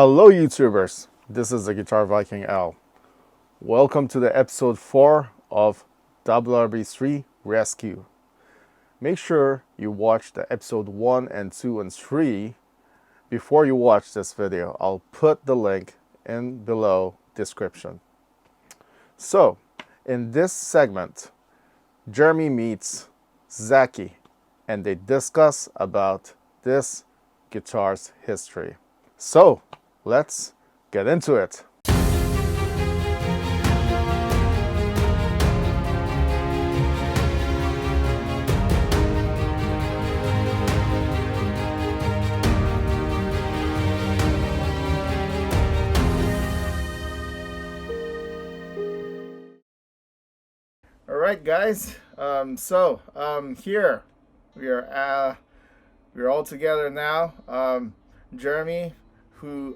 Hello YouTubers, this is the Guitar Viking L. Welcome to the episode 4 of WRB3 Rescue. Make sure you watch the episode 1 and 2 and 3 before you watch this video. I'll put the link in below description. So, in this segment, Jeremy meets Zaki and they discuss about this guitar's history. So, let's get into it. All right, guys. Here we're all together now. Jeremy, who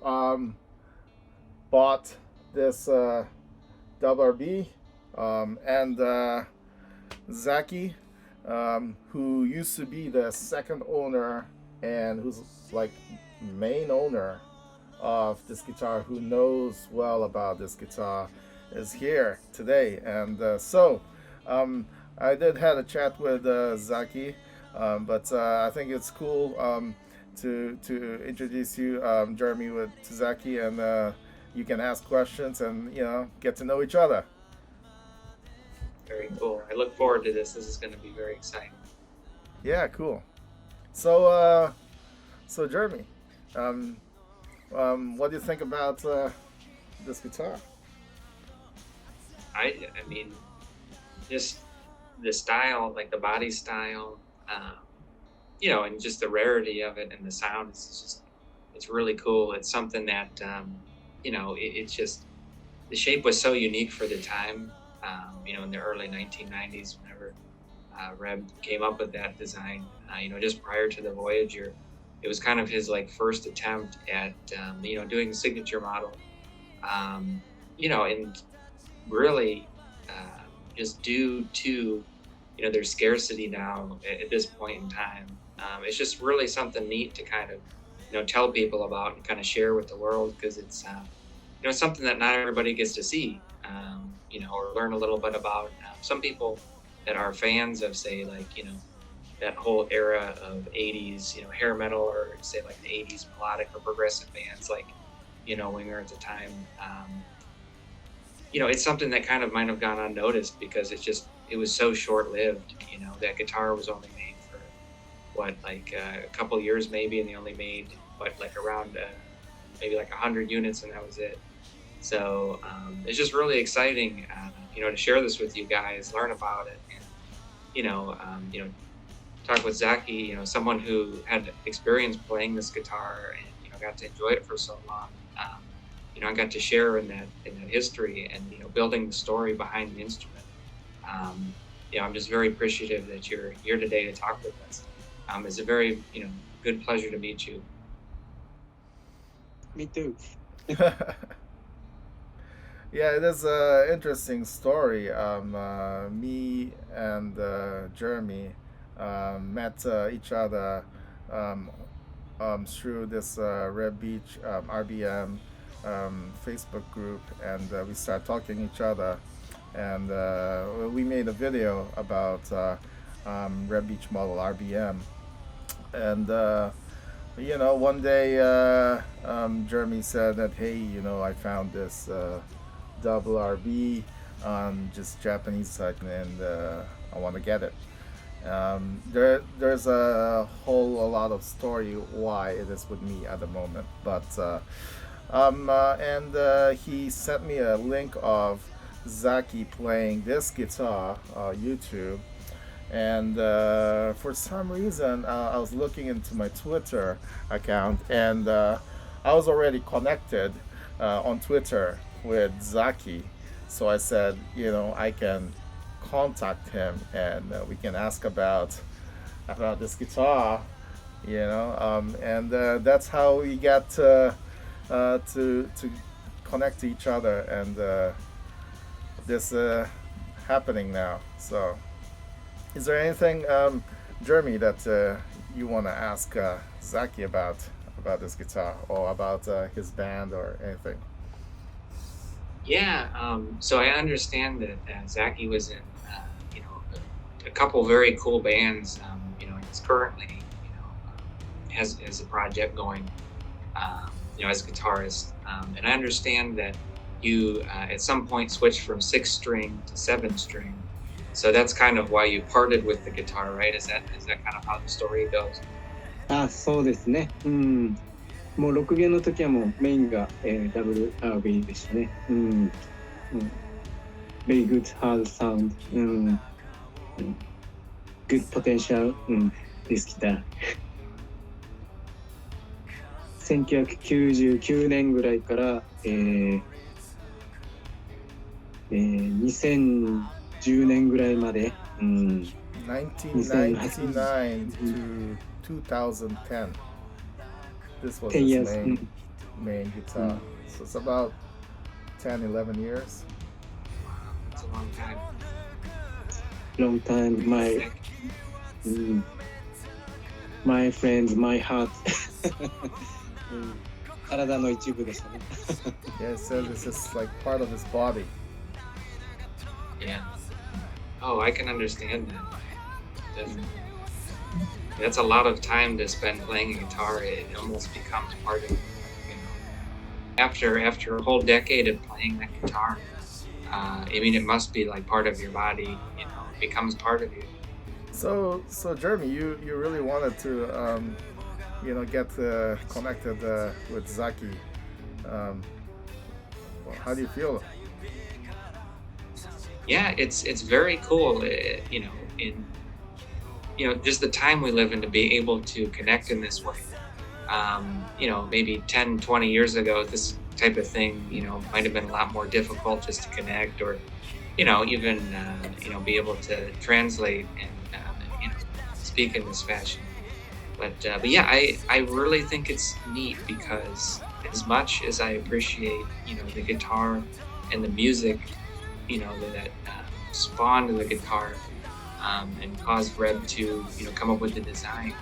bought this WRB, and Zaki, who used to be the second owner and who's like main owner of this guitar, who knows well about this guitar, is here today. And I did have a chat with Zaki, but I think it's cool to introduce you, Jeremy, to Zaki, and you can ask questions and get to know each other. Very cool. I look forward to this. This is going to be very exciting. Yeah, cool. So Jeremy, what do you think about this guitar? I mean, just the style, like the body style, and just the rarity of it and the sound it's really cool. It's something that, it's just, the shape was so unique for the time, in the early 1990s, whenever Reb came up with that design, just prior to the Voyager. It was kind of his first attempt at, doing the signature model, and really just due to, their scarcity now at this point in time. It's just really something neat to kind of, tell people about and kind of share with the world, because it's, something that not everybody gets to see, or learn a little bit about. Some people that are fans of, say, that whole era of 80s, hair metal, or say the 80s melodic or progressive bands Winger at the time. It's something that kind of might have gone unnoticed because it was so short-lived. That guitar was only made for a couple years maybe, and they only made around maybe 100 units, and that was it. So it's just really exciting, to share this with you guys, learn about it, and talk with Zaki, someone who had experience playing this guitar and got to enjoy it for so long. I got to share in that history and building the story behind the instrument. I'm just very appreciative that you're here today to talk with us. It's a very good pleasure to meet you. Me too. Yeah, it is an interesting story. Me and Jeremy met each other through this Reb Beach RBM Facebook group, and we started talking each other, and we made a video about Reb Beach model RBM, and one day Jeremy said that, hey, I found this WRB on just Japanese site, and I want to get it. There's a lot of story why it is with me at the moment, but he sent me a link of Zaki playing this guitar, YouTube, and for some reason I was looking into my Twitter account, and I was already connected on Twitter with Zaki, so I said, I can contact him and we can ask about this guitar, and that's how we got to connect to each other, and this happening now. So is there anything, Jeremy, that you want to ask Zaki about about this guitar or about his band or anything? Yeah, so I understand that Zaki was in, you know, a couple very cool bands. You know, he's currently, has a project going, as a guitarist. And I understand that you, at some point, switched from 6 string to 7 string. So that's kind of why you parted with the guitar, right? Is that kind of how the story goes? そうですね。もう6弦の時はもうメインが、WRB でしたね。Very good hard sound. Good potential. This guitar. 1999年ぐらいから、2010年ぐらいまで、1999 to 2010. This was 10 his years. main guitar. So it's about 10, 11 years. It's a long time. Long time. My friends, my heart. 体の一部でしたね。Yeah, it says this is like part of his body. Yeah. Oh, I can understand that. Definitely. That's a lot of time to spend playing a guitar. It almost becomes part of you, After a whole decade of playing that guitar, I mean, it must be like part of your body. It becomes part of you. So Jeremy, you really wanted to, get connected with Zaki. How do you feel? Yeah, it's very cool. Just the time we live in to be able to connect in this way. Maybe 10, 20 years ago, this type of thing, might have been a lot more difficult just to connect or, even, be able to translate and, speak in this fashion. But yeah, I really think it's neat because as much as I appreciate, the guitar and the music, that spawned the guitar, and caused Reb to, come up with the design.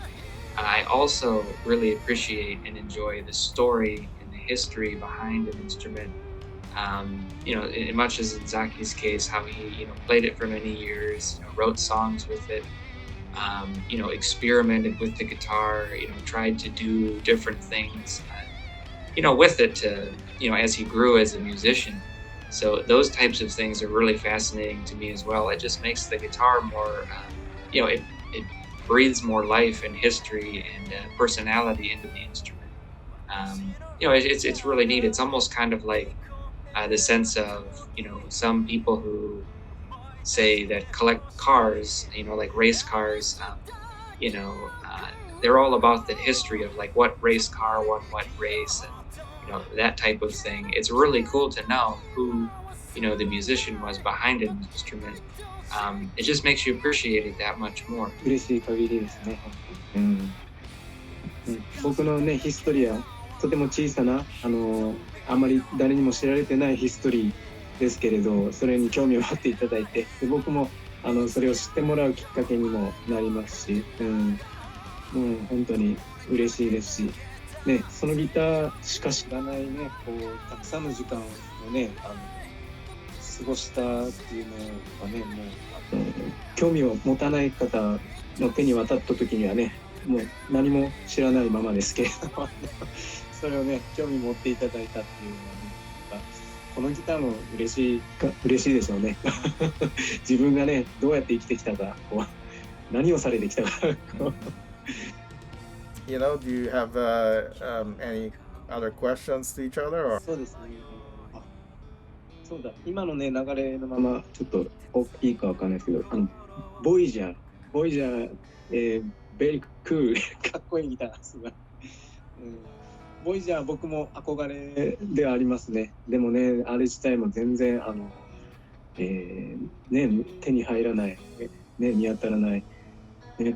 I also really appreciate and enjoy the story and the history behind an instrument. In much as in Zaki's case, how he, played it for many years, wrote songs with it, experimented with the guitar, tried to do different things, with it to, as he grew as a musician. So those types of things are really fascinating to me as well. It just makes the guitar more, it breathes more life and history and personality into the instrument. It's really neat. It's almost kind of like the sense of, some people who say that collect cars, like race cars, they're all about the history of like what race car won what race and, that type of thing. It's really cool to know who, the musician was behind an instrument. It just makes you appreciate it that much more. 嬉しい限りですね。僕のね、ヒストリーはとても小さな、あまり誰にも知られてないヒストリーですけれど、それに興味を持っていただいて、で僕もそれを知ってもらうきっかけにもなりますし、もう本当に嬉しいですし、ね、そのギターしか知らないね、たくさんの時間をね、過ごしたっていうのはね、もう興味を持たない方の手に渡った時にはね、もう何も知らないままですけれども、それをね、興味持っていただいたっていうのはね、このギターも嬉しいでしょうね。自分がね、どうやって生きてきたか、何をされてきたか。Do you have any other questions to each other? Or? そうですね。そうだ、今のね、流れのまま、ちょっといいかわかんないですけど、ボイジャー、ベリークール、かっこいいギターですが、ボイジャー僕も憧れではありますね。でもね、あれ自体も全然、手に入らない、ね、見当たらない、ね、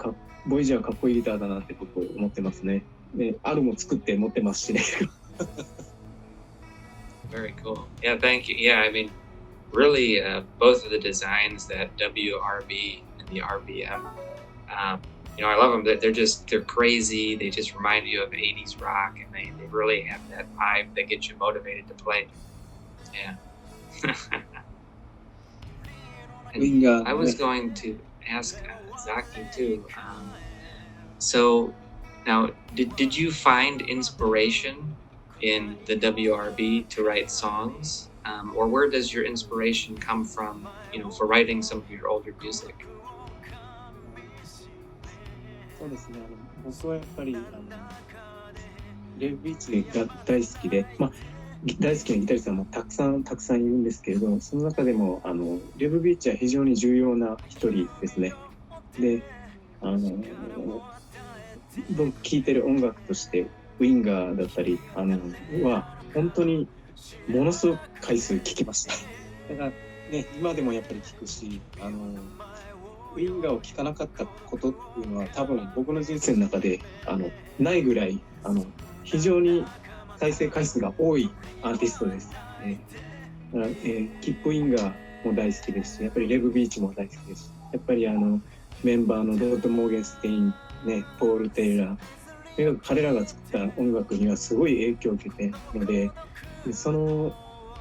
ボイジャーかっこいいギターだなって僕思ってますね。あるも作って持ってますしね。Very cool. Yeah, thank you. Yeah, I mean, really, both of the designs, that WRB and the RBM, I love them. They're crazy. They just remind you of 80s rock, and they really have that vibe that gets you motivated to play. Yeah. I was going to ask Zaki too. So now, did you find inspiration in the WRB to write songs, or where does your inspiration come from? For writing some of your older music. そうですね。僕はやっぱりレブビーチが大好きで、大好きなギタリストはたくさんいるんですけれど、その中でもレブビーチは非常に重要な一人ですね。で、僕聴いてる音楽としてウィンガーだったりは本当にものすごく回数聴きました。だからね、今でもやっぱり聴くし、ウィンガーを聴かなかったことっていうのは多分僕の人生の中でないぐらい非常に再生回数が多いアーティストです。だからキップ・ウィンガーも大好きですし、やっぱりレブ・ビーチも大好きですし、やっぱりメンバーのロード・モーゲンステイン、ポール・テイラー、とにかく彼らが作った音楽にはすごい影響を受けているので、その、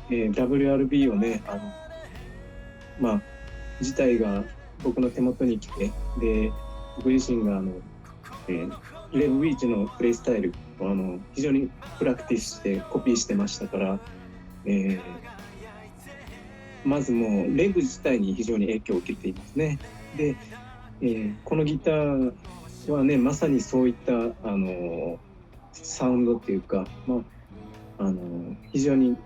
WRB をね、自体が僕の手元に来て、で僕自身がレブ・ビーチのプレイスタイルを非常にプラクティスしてコピーしてましたから、まずもうレブ自体に非常に影響を受けていますね。で、このギターはね、まさにそういったサウンドっていうか、非常に、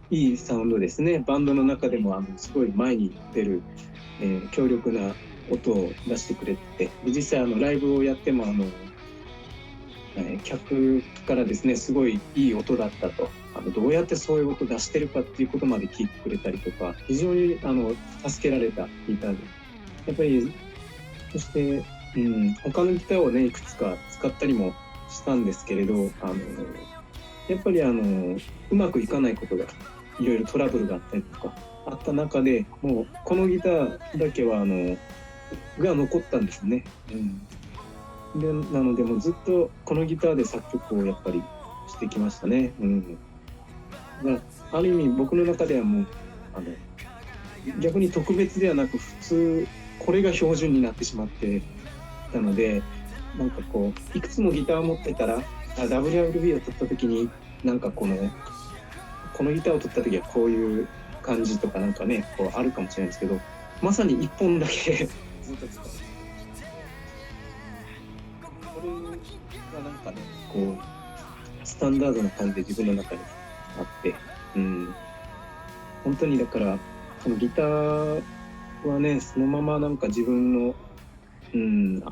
いいサウンドですね。バンドの中でもすごい前に出る、強力な音を出してくれて、実際ライブをやっても客からですね、すごいいい音だったと、どうやってそういう音出してるかっていうことまで聞いてくれたりとか、非常に助けられたギターで、やっぱりそして、他のギターをねいくつか使ったりもしたんですけれど、やっぱりうまくいかないことがいろいろトラブルがあったりとかあった中で、もうこのギターだけはが残ったんですね。でなのでもうずっとこのギターで作曲をやっぱりしてきましたね。ある意味僕の中ではもう逆に特別ではなく普通これが標準になってしまってたので、なんかこういくつもギターを持ってたらWRB を取った時になんかこのギターを取った時はこういう感じとかなんかねこうあるかもしれないですけど、まさに一本だけずっと使う。これがなんかねこうスタンダードな感じで自分の中にあって、本当にだからこのギターはねそのままなんか自分のあ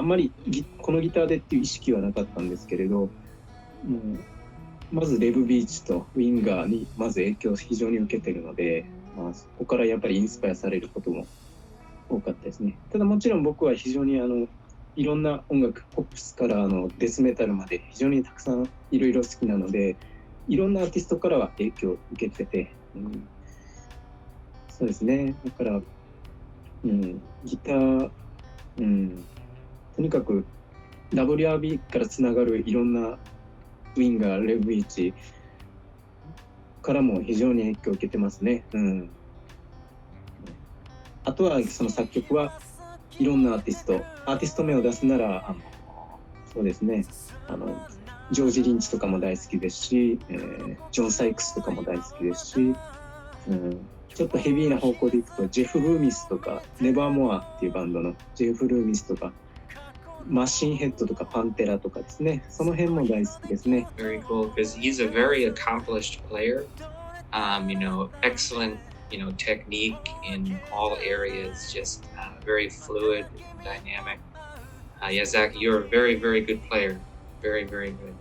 んまりこのギターでっていう意識はなかったんですけれど、まずレブビーチとウィンガーにまず影響を非常に受けてるので、そこからやっぱりインスパイアされることも多かったですね。ただもちろん僕は非常にいろんな音楽、ポップスからデスメタルまで非常にたくさんいろいろ好きなので、いろんなアーティストからは影響を受けてて、そうですね。だから、ギター、とにかく WRB からつながるいろんなウィンガー、レブビーチからも非常に影響を受けてますね。あとはその作曲はいろんなアーティスト名を出すならそうですね、ジョージ・リンチとかも大好きですし、ジョン・サイクスとかも大好きですし、ちょっとヘビーな方向でいくとジェフ・ルーミスとかネバーモアっていうバンドのジェフ・ルーミスとかマシンヘッドとかパンテラとかですね、その辺も大好きですね。 Very cool, because he's a very accomplished player. Excellent, technique in all areas, just very fluid and dynamic. Zaki, you're a very, very good player. Very, very good.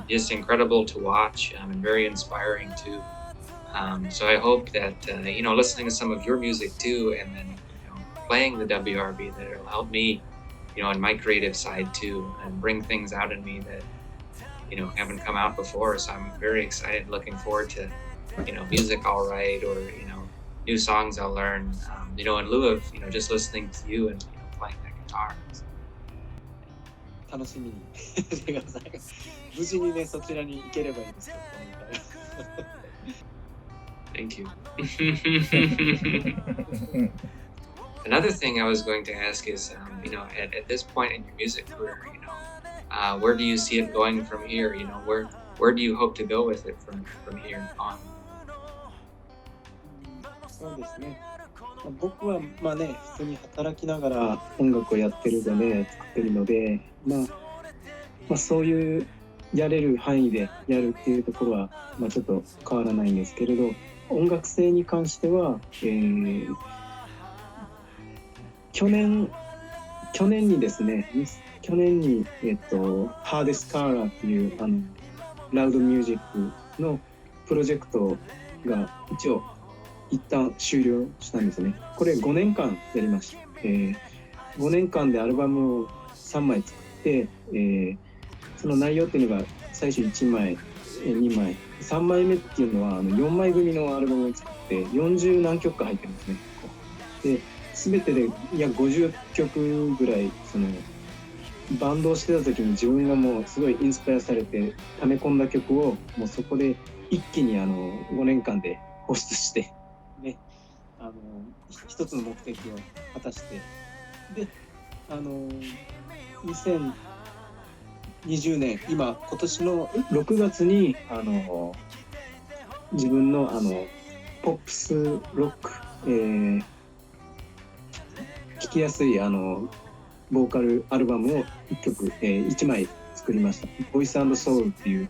Just incredible to watch and very inspiring too. So I hope that, listening to some of your music too, and then, playing the WRB, that it'll help me, in my creative side too, and bring things out in me that, haven't come out before. So I'm very excited, looking forward to, Music All Right, or, new songs I'll learn, in lieu of, just listening to you and playing that guitar. 楽しみにしてください。無事にね、そちらに行ければいいですけど。Thank you. Another thing I was going to ask is, at this point in your music career, where do you see it going from here? Where do you hope to go with it from here on? そうですね。僕はまあね、普通に働きながら音楽をやってるので、作ってるので、まあそういうやれる範囲でやるっていうところは、ちょっと変わらないんですけれど、音楽性に関しては、去年にですね、ハーデスカーラーっていうラウドミュージックのプロジェクトが一応一旦終了したんですね。これ5年間やりました。5年間でアルバムを3枚作って、その内容っていうのが最初1枚、2枚、3枚目っていうのは4枚組のアルバムを作って40何曲か入ってるんですね。で、全てで約50曲ぐらいバンドをしてた時に自分がもうすごいインスパイアされて溜め込んだ曲をもうそこで一気に5年間で放出してね、一つの目的を果たして、で2020年今年の6月に自分のポップスロック、聴きやすいボーカルアルバムを1曲、1枚作りました。ボイス&ソウルっていう、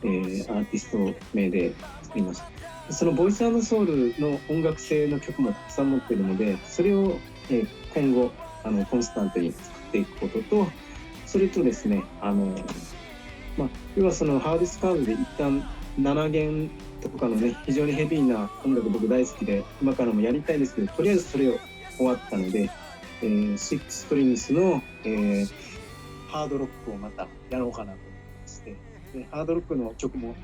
アーティスト名で作りました。そのボイス&ソウルの音楽性の曲もたくさん持っているので、それを、今後コンスタントに作っていくことと、それとですね、要はそのハーデスカードで一旦7弦とかのね、非常にヘビーな音楽僕大好きで、今からもやりたいんですけど、とりあえずそれを終わったので、6ストリングスの、ハードロックをまたやろうかなと思いまして、でハードロックの曲も、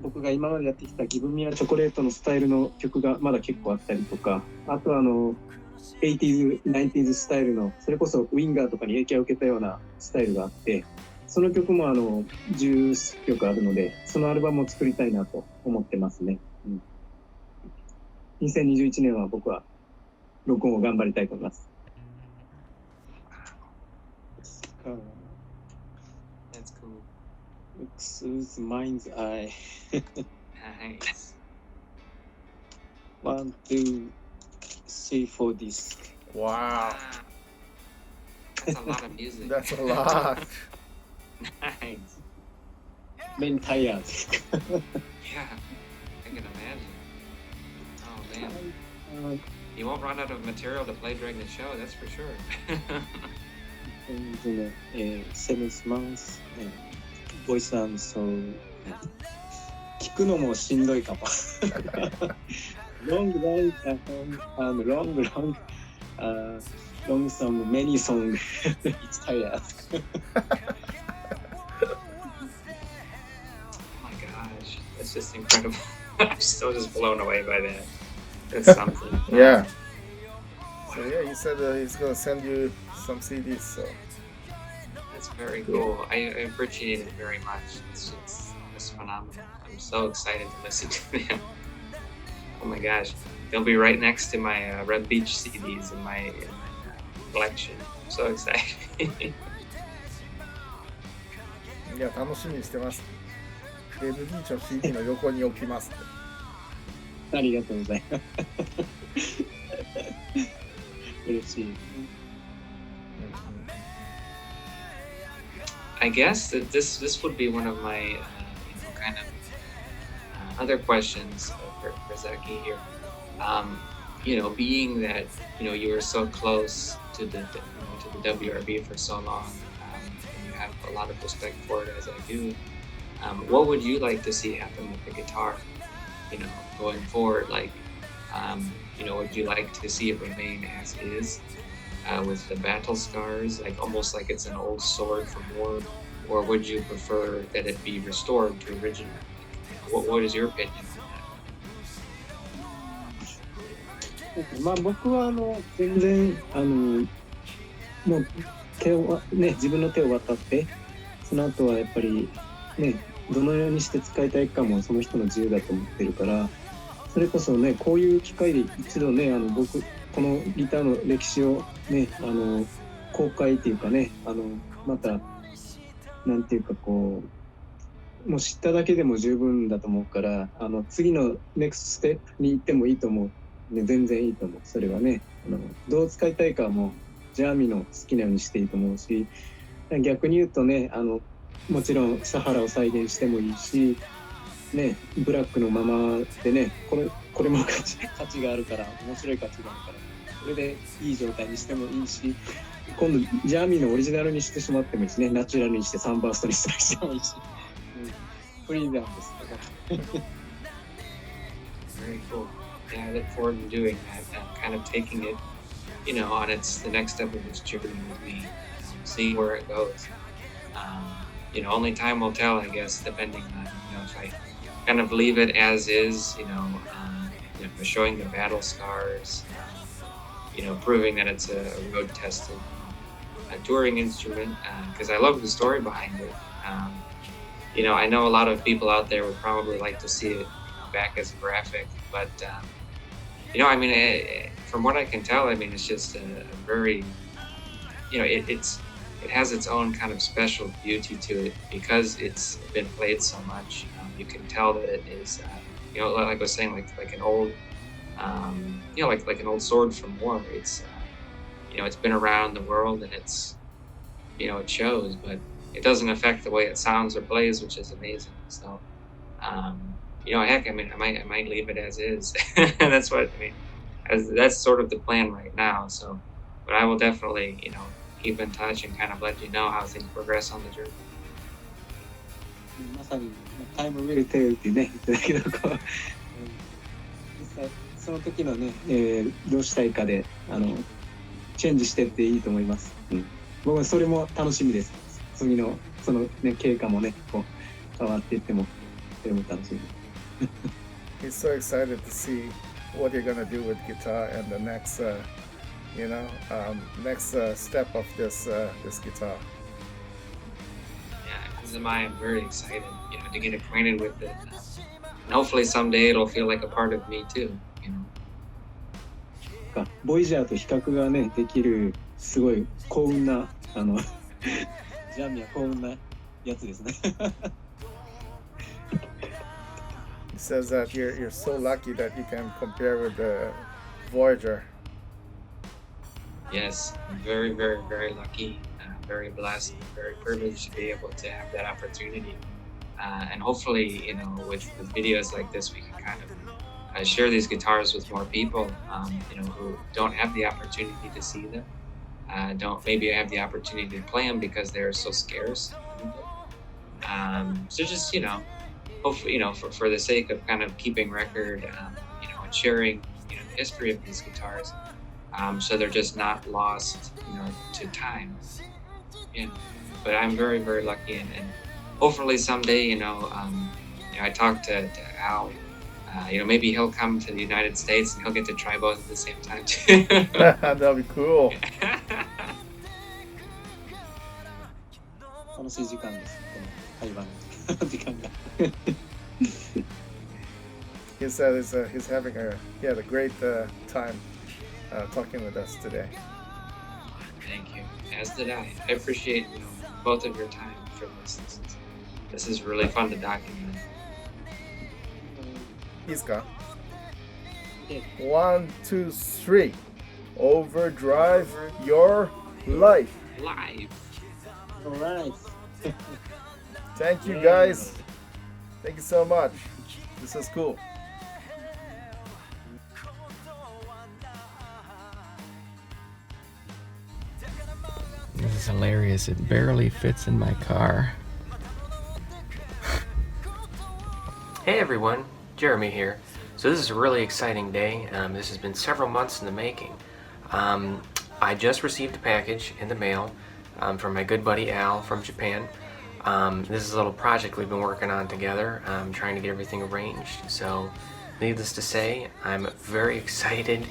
僕が今までやってきたギブミアチョコレートのスタイルの曲がまだ結構あったりとか、あと80s、90s スタイルのそれこそウィンガーとかに影響を受けたようなスタイルがあって、その曲も10曲あるので、そのアルバムを作りたいなと思ってますね。2021年は僕は録音を頑張りたいと思います。That's cool. Looks mind's eye. Nice. 1, 2, 3, 4 disc. Wow. That's a lot of music. That's a lot. Nice. Many tires. Yeah, I can imagine. Oh man. You won't run out of material to play during the show, that's for sure. And 7 months, voice and soul. 聞くのもしんどいかも。long song, many song. It's tired. Oh my gosh, that's just incredible. I'm still just blown away by that. That's something. Yeah. So yeah, he said he's gonna send you some CDs. So that's very cool. I appreciate it very much. It's phenomenal. I'm so excited to listen to them. Oh my gosh, they'll be right next to my Reb Beach CDs in my collection. I'm so excited. いや楽しみにしてます。レブビーチの CD の横に置きます。ありがとうございます。嬉しい。I guess that this would be one of my kind of other questions for Zaki here. Being that you were so close to the WRB for so long, and you have a lot of respect for it as I do. What would you like to see happen with the guitar? Going forward, like, would you like to see it remain as is, with the battle scars, like almost like it's an old sword from war, or would you prefer that it be restored to original? What is your opinion on that? まあ僕は全然もう手をね自分の手を渡ってその後はやっぱりねどのようにして使いたいかもその人の自由だと思ってるからそれこそねこういう機会で一度ね僕このギターの歴史をね公開っていうかねまたなんていうかこうもう知っただけでも十分だと思うから次のネクストステップに行ってもいいと思う、ね、全然いいと思うそれはねどう使いたいかはもうジャーミーの好きなようにしていいと思うし逆に言うとねもちろんサハラを再現してもいいしねブラックのままでねこれも価値があるから面白い価値があるからそれでいい状態にしてもいいし今度ジャーミーのオリジナルにしてしまってもいいしねナチュラルにしてサンバーストにしてもいいし、フリーなんですけどVery cool. Yeah, I look forward to doing that and kind of taking it, on the next step of its journey with me, seeing where it goes. Only time will tell, I guess, depending on, if I kind of leave it as is, showing the battle scars, proving that it's a road-tested touring instrument, because I love the story behind it. I know a lot of people out there would probably like to see it back as a graphic, but from what I can tell, it's just a very, it has its own kind of special beauty to it because it's been played so much. You can tell that it is, like I was saying, like an old, like an old sword from war. It's, it's been around the world and it's, it shows, but it doesn't affect the way it sounds or plays, which is amazing. So, heck, I might leave it as is. That's what that's sort of the plan right now. So, but I will definitely, keep in touch and kind of let you know how things progress on the journey. まさにタイムウィルテルってね言ってたけど実際その時のね、どうしたいかでチェンジしてっていいと思います、僕はそれも楽しみです次のそのね経過もねこう変わっていってもそれも楽しみHe's so excited to see what you're gonna do with guitar and the next next step of this guitar. Yeah, as am I. I'm very excited, to get acquainted with it. And hopefully someday it'll feel like a part of me too, ボイジャーと比較がねできるすごい幸運なジャミは幸運なやつですねHe says that you're so lucky that you can compare with the Voyager. Yes, I'm very, very, very lucky, very blessed, very privileged to be able to have that opportunity. And hopefully, with videos like this, we can kind of share these guitars with more people, who don't have the opportunity to see them, don't maybe have the opportunity to play them because they're so scarce. So just, hopefully, for the sake of kind of keeping record, and sharing, the history of these guitars. So they're just not lost, to time. Yeah. But I'm very, very lucky, and hopefully someday, I talked to Al. Maybe he'll come to the United States and he'll get to try both at the same time too. That'll be cool. 楽しい時間です。この会話の時間が。He said he's having he had a great time talking with us today. Thank you. As did I. I appreciate both of your time for this. This is really fun to document. いいですか ?1, 2, 3. Overdrive your life. Live. Alright. Thank you guys. Thank you so much. This is cool. This is hilarious. It barely fits in my car. Hey everyone, Jeremy here. So this is a really exciting day. This has been several months in the making. I just received a package in the mail from my good buddy Al from Japan. This is a little project we've been working on together, trying to get everything arranged. So needless to say, I'm very excited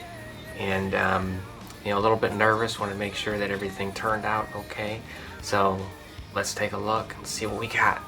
and you know, a little bit nervous. Want to make sure that everything turned out okay. So let's take a look and see what we got.